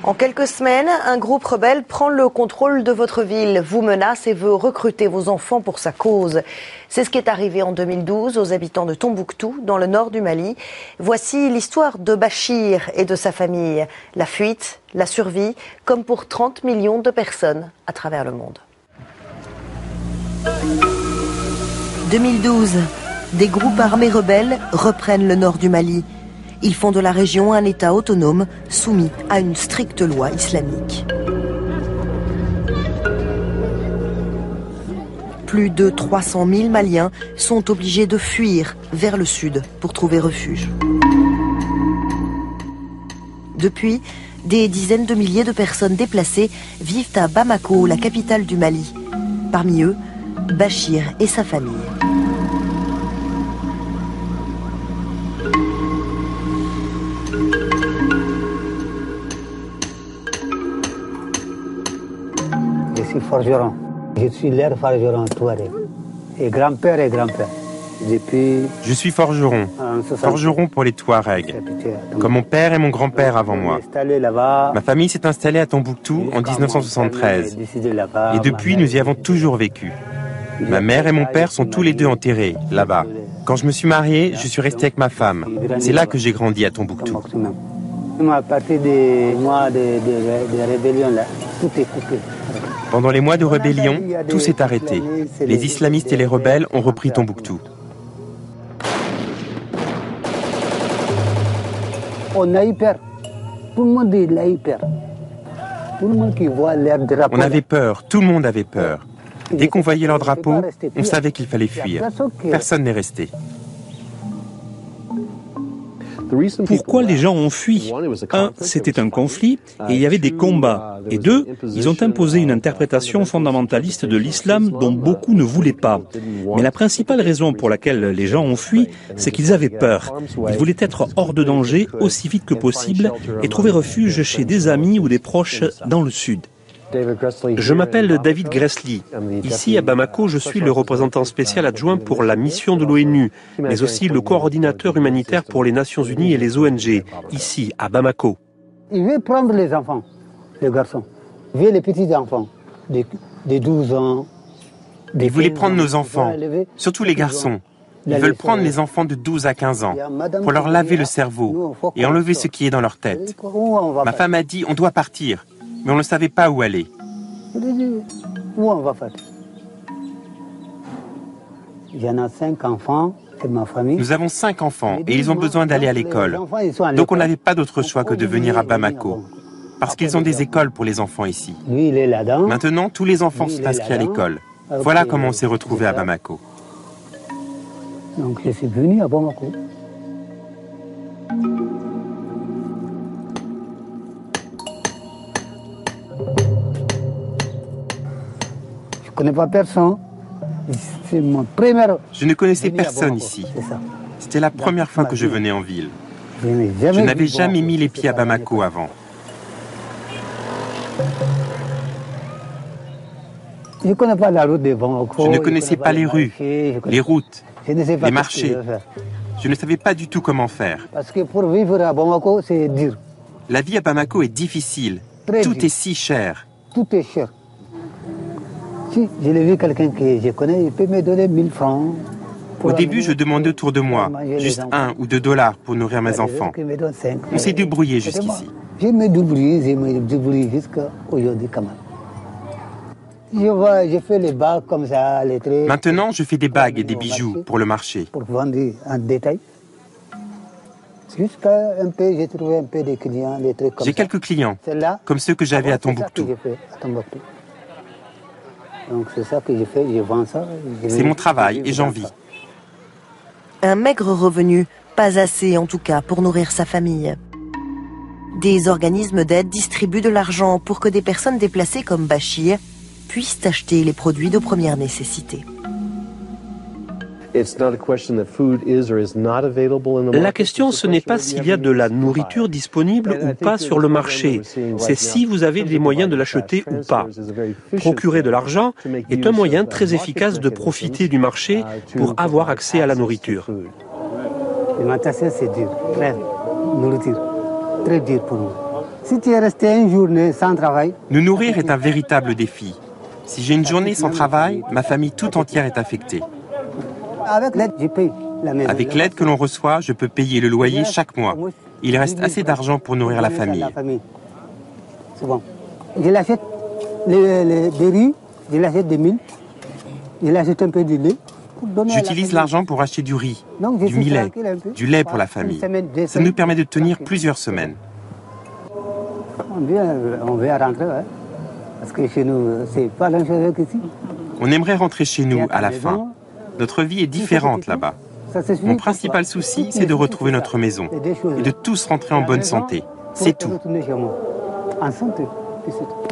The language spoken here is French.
En quelques semaines, un groupe rebelle prend le contrôle de votre ville, vous menace et veut recruter vos enfants pour sa cause. C'est ce qui est arrivé en 2012 aux habitants de Tombouctou, dans le nord du Mali. Voici l'histoire de Bachir et de sa famille. La fuite, la survie, comme pour 30 millions de personnes à travers le monde. 2012, des groupes armés rebelles reprennent le nord du Mali. Ils font de la région un État autonome soumis à une stricte loi islamique. Plus de 300 000 Maliens sont obligés de fuir vers le sud pour trouver refuge. Depuis, des dizaines de milliers de personnes déplacées vivent à Bamako, la capitale du Mali. Parmi eux, Bachir et sa famille. Je suis forgeron. Je suis l'air forgeron Touareg. Et grand-père et grand-père. Je suis forgeron. Forgeron pour les Touaregs. Comme mon père et mon grand-père avant moi. Ma famille s'est installée à Tombouctou en 1973. Et depuis, nous y avons toujours vécu. Ma mère et mon père sont tous les deux enterrés, là-bas. Quand je me suis marié, je suis resté avec ma femme. C'est là que j'ai grandi à Tombouctou. À partir des mois de rébellion, là, tout est coupé. Pendant les mois de rébellion, tout s'est arrêté. Les islamistes et les rebelles ont repris Tombouctou. On a eu peur. Tout le monde a eu peur. Tout le monde qui voit leur drapeau. On avait peur, tout le monde avait peur. Dès qu'on voyait leur drapeau, on savait qu'il fallait fuir. Personne n'est resté. Pourquoi les gens ont fui? Un, c'était un conflit et il y avait des combats. Et deux, ils ont imposé une interprétation fondamentaliste de l'islam dont beaucoup ne voulaient pas. Mais la principale raison pour laquelle les gens ont fui, c'est qu'ils avaient peur. Ils voulaient être hors de danger aussi vite que possible et trouver refuge chez des amis ou des proches dans le sud. Je m'appelle David Gressly. Ici, à Bamako, je suis le représentant spécial adjoint pour la mission de l'ONU, mais aussi le coordinateur humanitaire pour les Nations Unies et les ONG, ici, à Bamako. Il veut prendre les enfants, les garçons. Il veut les petits-enfants, de 12 ans. Ils voulaient prendre nos enfants, surtout les garçons. Ils veulent prendre les enfants de 12 à 15 ans pour leur laver le cerveau et enlever ce qui est dans leur tête. Ma femme a dit, on doit partir. Mais on ne savait pas où aller. Où on va faire? Il y en a 5 enfants et ma famille. Nous avons 5 enfants et ils ont besoin d'aller à l'école. Donc on n'avait pas d'autre choix que de venir à Bamako. Parce qu'ils ont des écoles pour les enfants ici. Lui, il est là-dedans. Maintenant, tous les enfants sont inscrits à l'école. Voilà comment on s'est retrouvés à Bamako. Donc je suis venu à Bamako. Je ne connais pas personne. C'est mon premier... Je ne connaissais personne ici. C'était la première fois que je venais en ville. Je n'avais jamais mis les pieds à Bamako avant. Je ne connais pas la route de Bamako. Je ne connaissais pas les rues, les routes, les marchés. Je ne savais pas du tout comment faire. Parce que pour vivre à Bamako, c'est dur. La vie à Bamako est difficile. Tout est si cher. Tout est cher. Si je l'ai vu quelqu'un que je connais, il peut me donner 1000 francs. Au début, je demandais autour de moi, juste 1 ou 2 dollars pour nourrir mes enfants. On s'est débrouillé jusqu'ici. Je me débrouille jusqu'à aujourd'hui quand même. Je fais les bagues comme ça, les traits. Maintenant, je fais des bagues et des bijoux pour le marché. Pour vendre en détail. Jusqu'à un peu, j'ai trouvé un peu de clients, les trucs comme ça. J'ai quelques clients, comme ceux que j'avais à Tombouctou. Donc c'est ça que je fais, je vends ça. C'est mon travail et j'en vis. Un maigre revenu, pas assez en tout cas pour nourrir sa famille. Des organismes d'aide distribuent de l'argent pour que des personnes déplacées comme Bachir puissent acheter les produits de première nécessité. La question, ce n'est pas s'il y a de la nourriture disponible ou pas sur le marché. C'est si vous avez les moyens de l'acheter ou pas. Procurer de l'argent est un moyen très efficace de profiter du marché pour avoir accès à la nourriture. L'alimentation, c'est dur. Nourriture, très dur pour nous. Si tu es resté une journée sans travail... Nous nourrir est un véritable défi. Si j'ai une journée sans travail, ma famille tout entière est affectée. Avec l'aide, je paye la maison. Avec l'aide que l'on reçoit, je peux payer le loyer chaque mois. Il reste assez d'argent pour nourrir la famille. C'est bon. Je l'achète des riz, je l'achète des mils, je l'achète un peu de lait. J'utilise l'argent pour acheter du riz, du millet, du lait pour la famille. Ça nous permet de tenir plusieurs semaines. On veut rentrer, ouais. Parce que chez nous, c'est pas la même chose qu'ici. On aimerait rentrer chez nous à la fin. Notre vie est différente là-bas. Mon principal souci, c'est de retrouver notre maison et de tous rentrer en bonne santé. C'est tout. En santé, c'est tout.